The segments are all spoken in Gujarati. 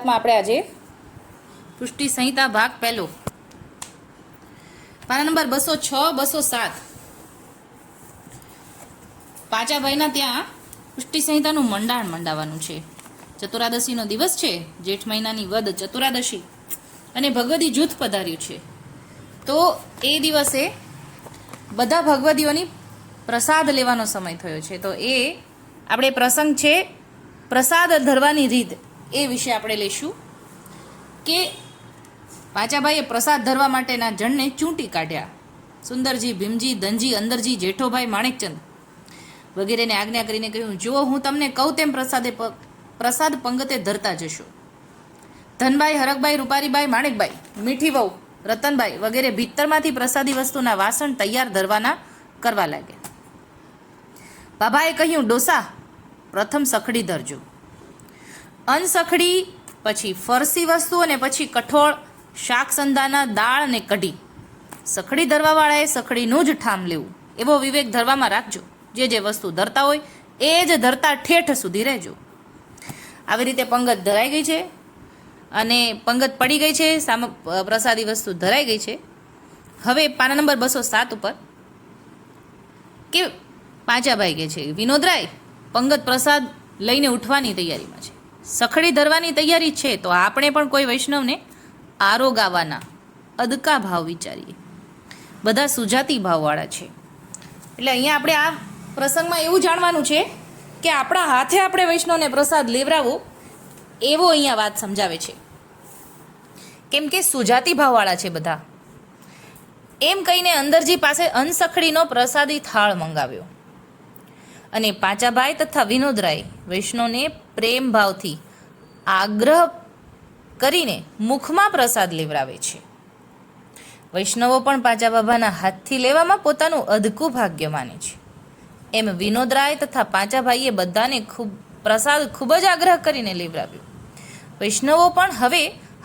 આપણે આજે પુષ્ટિ સંહિતા ભાગ પહેલો પાના નંબર 206 207 પાંચાભાઈના ત્યાં પુષ્ટિ સંહિતાનું મંડાણ મંડાવવાનું છે. ચતુરાદશીનો દિવસ છે, જેઠ મહિનાની વદ ચતુરાદશી, અને ભગવદી જૂથ પધાર્યું છે. તો એ દિવસે બધા ભગવદીઓની પ્રસાદ લેવાનો સમય થયો છે. તો એ આપણે પ્રસંગ છે પ્રસાદ ધરવાની રીત, એ વિશે આપણે લઈશું કે પાંચાભાઈએ પ્રસાદ ધરવા માટેના જણને ચૂંટી કાઢ્યા. સુંદરજી, ભીમજી, ધનજી, અંદરજી, જેઠોભાઈ, માણેકચંદ વગેરેને આજ્ઞા કરીને કહ્યું, જો હું તમને કહું તેમ પ્રસાદ પંગતે ધરતા જશો. ધનભાઈ, હરકભાઈ, રૂપારીબાઈ, માણેકભાઈ, મીઠી વહુ, રતનભાઈ વગેરે ભીતરમાંથી પ્રસાદી વસ્તુના વાસણ તૈયાર ધરવાના કરવા લાગ્યા. બાબાએ કહ્યું, ડોસા પ્રથમ સખડી ધરજો, અનસખડી, પછી ફરસી વસ્તુ, અને પછી કઠોળ, શાક સંદાના, દાળ અને કઢી. સખડી ધરવાવાળાએ સખડીનું જ ઠામ લેવું, એવો વિવેક ધરવામાં રાખજો. જે જે વસ્તુ ધરતા હોય એ જ ધરતા ઠેઠ સુધી રહેજો. આવી રીતે પંગત ધરાઈ ગઈ છે, અને પંગત પડી ગઈ છે, પ્રસાદી વસ્તુ ધરાઈ ગઈ છે. હવે પાના નંબર 207 ઉપર કે પાંચાભાઈ કે છે, વિનોદરાય પંગત પ્રસાદ લઈને ઉઠવાની તૈયારીમાં છે, સખડી ધરવાની તૈયારી છે, તો આપણે પણ કોઈ વૈષ્ણવને આરોગાવાના અદકા ભાવ વિચારીએ. બધા સુજાતી ભાવવાળા છે. એટલે અહીંયા આપણે આ પ્રસંગમાં એવું જાણવાનું છે કે આપણા હાથે આપણે વૈષ્ણવને પ્રસાદ લેવડાવવો, એવો અહીંયા વાત સમજાવે છે. કેમ કે સુજાતી ભાવવાળા છે બધા. એમ કહીને અંદરજી પાસે અનસખડીનો પ્રસાદી થાળ મંગાવ્યો, અને પાંચાભાઈ તથા વિનોદરાય વૈષ્ણવને પ્રેમ ભાવથી આગ્રહ કરીને મુખમાં પ્રસાદ લેવડાવે છે. વૈષ્ણવો પણ પાંચા બાબાના હાથથી લેવામાં પોતાનું અધકું ભાગ્ય માને છે. એમ વિનોદરાય તથા પાંચાભાઈએ બધાને પ્રસાદ ખૂબ જ આગ્રહ કરીને લેવડાવ્યો. વૈષ્ણવો પણ હવે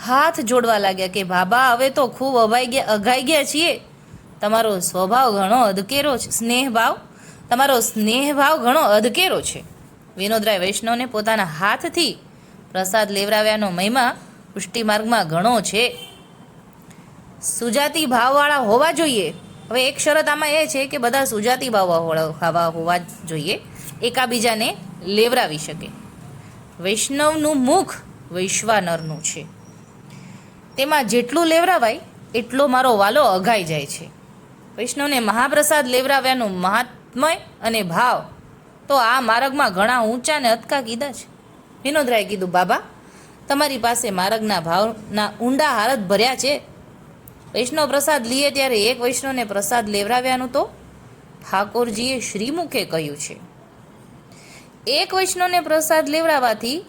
હાથ જોડવા લાગ્યા કે બાબા, હવે તો ખૂબ અઘાઈ ગયા છીએ. તમારો સ્વભાવ ઘણો અધકેરો છે, તમારો સ્નેહ ભાવ ઘણો અધકેરો છે. વિનોદરાય વૈષ્ણવને પોતાના હાથથી પ્રસાદ લેવડાવ્યાનો મહિમા પુષ્ટિ માર્ગમાં ઘણો છે. સુજાતી ભાવવાળા હોવા જોઈએ. હવે એક શરત આમાં એ છે કે બધા સુજાતી ભાવવાળા હોવા જોઈએ, એકાબીજાને લેવડાવી શકે. વૈષ્ણવનું મુખ વૈશ્વાનરનું છે, તેમાં જેટલું લેવડાવાય એટલો મારો વાલો અઘાઈ જાય છે. વૈષ્ણવને મહાપ્રસાદ લેવડાવ્યાનું મહાત્મય અને ભાવ તો આ માર્ગમાં ઘણા ઊંચા ને અતકા કીધા છે. વિનોદરાય કીધું, બાબા તમારી પાસે માર્ગના ભાવના ઊંડા હારત ભર્યા છે. વૈષ્ણવ પ્રસાદ લીએ ત્યારે એક વૈષ્ણવને પ્રસાદ લેવડાવ્યાનું તો ઠાકોરજીએ શ્રીમુખે કહ્યું છે. એક વૈષ્ણવને પ્રસાદ લેવડાવવાથી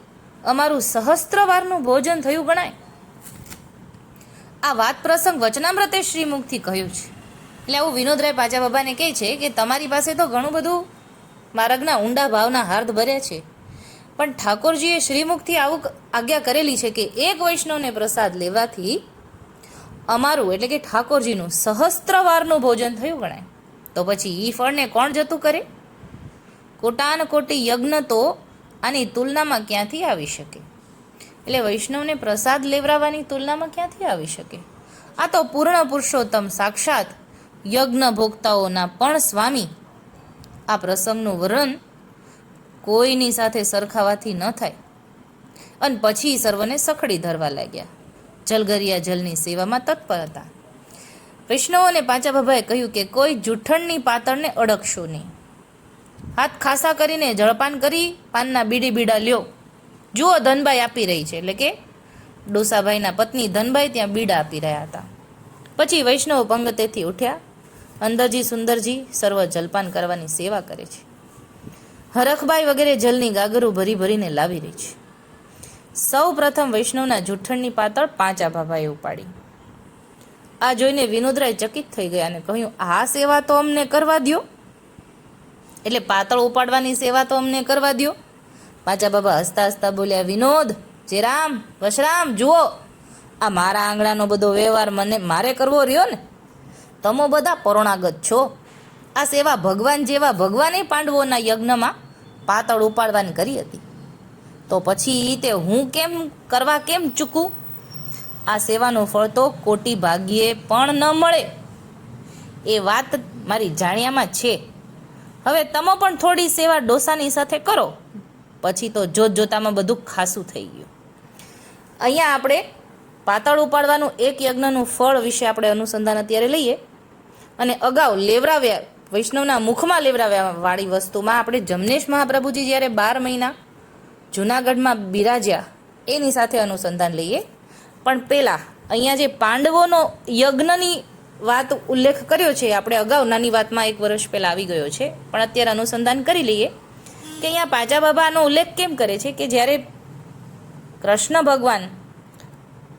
અમારું સહસ્ત્રવારનું ભોજન થયું ગણાય. આ વાત પ્રસંગ વચનામૃતે શ્રીમુખથી કહ્યું છે. એટલે આવું વિનોદરાય પાંચા બાબાને કહે છે કે તમારી પાસે તો ઘણું બધું માર્ગના ઊંડા ભાવના હાર્દ ભર્યા છે, પણ ઠાકોરજીએ શ્રીમુખથી આવું આજ્ઞા કરેલી છે કે એક વૈષ્ણવને પ્રસાદ લેવાથી અમારું એટલે કે ઠાકોરજીનું સહસ્ત્રવારનું ભોજન થયું ગણાય. તો પછી એ ફળને કોણ જતું કરે? કોટાન કોટી યજ્ઞ તો આની તુલનામાં ક્યાંથી આવી શકે? એટલે વૈષ્ણવને પ્રસાદ લેવડાવવાની તુલનામાં ક્યાંથી આવી શકે? આ તો પૂર્ણ પુરુષોત્તમ સાક્ષાત યજ્ઞ ભોગતાઓના પણ સ્વામી. આ પ્રસંગનું વર્ણન કોઈની સાથે સરખાવાથી ન થાય. અને પછી સર્વને સખડી ધરવા લાગ્યા. જલગરિયા જલની સેવામાં તત્પર હતા. વૈષ્ણવોને પાંચા બાબાએ કહ્યું કે કોઈ જૂઠણની પાતળને અડકશો નહીં. હાથ ખાસા કરીને જળપાન કરી પાનના બીડા લ્યો. જુઓ, ધનભાઈ આપી રહી છે, એટલે કે ડોસાભાઈના પત્ની ધનભાઈ ત્યાં બીડા આપી રહ્યા હતા. પછી વૈષ્ણવ પંગતેથી ઉઠ્યા. અંદરજી, સુંદરજી સર્વ જલપાન કરવાની સેવા કરે છે. હરખભાઈ વગેરે જલની ગાગરો ભરી ભરીને લાવી રહી છે. સૌ પ્રથમ વૈષ્ણવના જૂઠણની પાતળ પાંચા બાબાએ ઉપાડી. આ જોઈને વિનોદરાય ચકિત થઈ ગયા અને કહ્યું, આ સેવા તો અમને કરવા દો. એટલે પાતળ ઉપાડવાની સેવા તો અમને કરવા દો. પાંચા બાબા હસતા હસતા બોલ્યા, વિનોદ, જેરામ, વશરામ, જુઓ, આ મારા આંગણાનો બધો વ્યવહાર મારે કરવો રહ્યો ને. તમે બધા પરોણાગત છો. આ સેવા ભગવાન જેવા ભગવાને પાંડવોના યજ્ઞમાં પાતળ ઉપાડવાની કરી હતી. તો પછી તે હું કેમ કરવા કેમ ચૂકું? આ સેવાનું ફળ તો કોટી ભાગ્યે પણ ન મળે. એ વાત મારી જાણ્યામાં છે. હવે તમે પણ થોડી સેવા ડોસાની સાથે કરો, પછી તો જોત જોતામાં બધું ખાસું થઈ ગયું. અહીંયા આપણે પાતળ ઉપાડવાનું એક યજ્ઞનું ફળ વિશે આપણે અનુસંધાન અત્યારે લઈએ. અને અગાઉ લેવરાવ્યા વૈષ્ણવના મુખમાં લેવરાવ્યા વાળી વસ્તુમાં આપણે જમનેશ મહાપ્રભુજી જ્યારે 12 મહિના જૂનાગઢમાં બિરાજ્યા એની સાથે અનુસંધાન લઈએ. પણ પહેલાં અહીંયા જે પાંડવોનો યજ્ઞની વાત ઉલ્લેખ કર્યો છે, આપણે અગાઉ નાની વાતમાં 1 વર્ષ પહેલાં આવી ગયો છે, પણ અત્યારે અનુસંધાન કરી લઈએ કે અહીંયા પાચા બાબાનો ઉલ્લેખ કેમ કરે છે કે જ્યારે કૃષ્ણ ભગવાન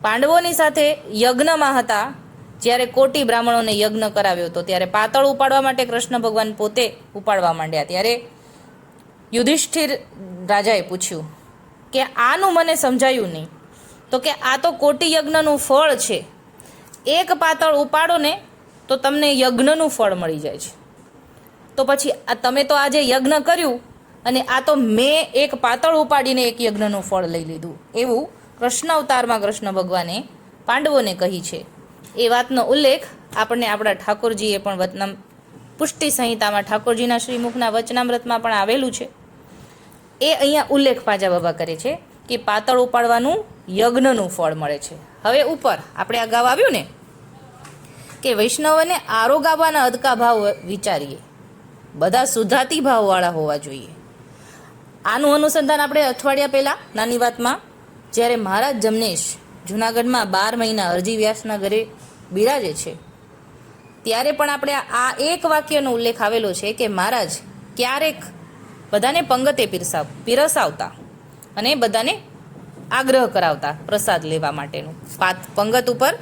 પાંડવોની સાથે યજ્ઞમાં હતા, જ્યારે કોટી બ્રાહ્મણોને યજ્ઞ કરાવ્યો હતો, ત્યારે પાતળ ઉપાડવા માટે કૃષ્ણ ભગવાન પોતે ઉપાડવા માંડ્યા. ત્યારે યુધિષ્ઠિર રાજાએ પૂછ્યું કે આનું મને સમજાયું નહીં. તો કે આ તો કોટી યજ્ઞનું ફળ છે, એક પાતળ ઉપાડો ને તો તમને યજ્ઞનું ફળ મળી જાય છે. તો પછી આ તમે તો આજે યજ્ઞ કર્યું અને આ તો મેં એક પાતળ ઉપાડીને એક યજ્ઞનું ફળ લઈ લીધું, એવું કૃષ્ણ અવતારમાં કૃષ્ણ ભગવાને પાંડવોને કહી છે. એ વાતનો ઉલ્લેખ આપણને આપણા ઠાકોરજીએ પણ વચનામ પુષ્ટિ સંહિતામાં ઠાકોરજીના શ્રીમુખના વચનામૃતમાં પણ આવેલું છે. એ અહીંયા ઉલ્લેખ પાજા બાબા કરે છે કે પાતળ ઉપાડવાનું યજ્ઞનું ફળ મળે છે. હવે ઉપર આપણે અગાઉ આવ્યું ને કે વૈષ્ણવને આરોગાવાના અદકા ભાવ વિચારીએ, બધા સુધાતી ભાવવાળા હોવા જોઈએ. આનું અનુસંધાન આપણે અઠવાડિયા પહેલાં નાની વાતમાં જ્યારે મહારાજ જમનેશ જૂનાગઢમાં 12 મહિના અરજી વ્યાસના ઘરે બિરાજે છે, ત્યારે પણ આપણે આ એક વાક્યનો ઉલ્લેખ આવેલો છે કે મહારાજ ક્યારેક બધાને પંગતે પીરસાવતા અને બધાને આગ્રહ કરાવતા પ્રસાદ લેવા માટેનું. પંગત ઉપર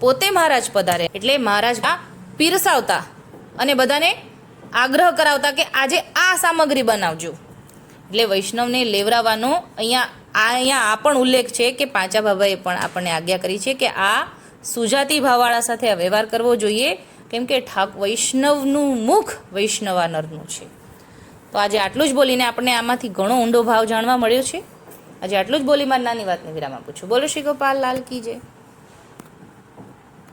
પોતે મહારાજ પધારે એટલે મહારાજ પીરસાવતા અને બધાને આગ્રહ કરાવતા કે આજે આ સામગ્રી બનાવજો. એટલે વૈષ્ણવને લેવરાવાનો અહીંયા આ પણ ઉલ્લેખ છે કે પાંચા બાબાએ પણ આપણને આજ્ઞા કરી છે કે આ સુજાતિ ભાવવાળા સાથે આ વ્યવહાર કરવો જોઈએ, કેમ કે વૈષ્ણવનું મુખ વૈષ્ણવાનરનું છે. તો આજે આટલું જ બોલીને આપણને આમાંથી ઘણો ઊંડો ભાવ જાણવા મળ્યો છે. આજે આટલું જ બોલી મારી નાની વાતને વિરામ આપું છું. બોલો શ્રી ગોપાલ લાલ કી જય.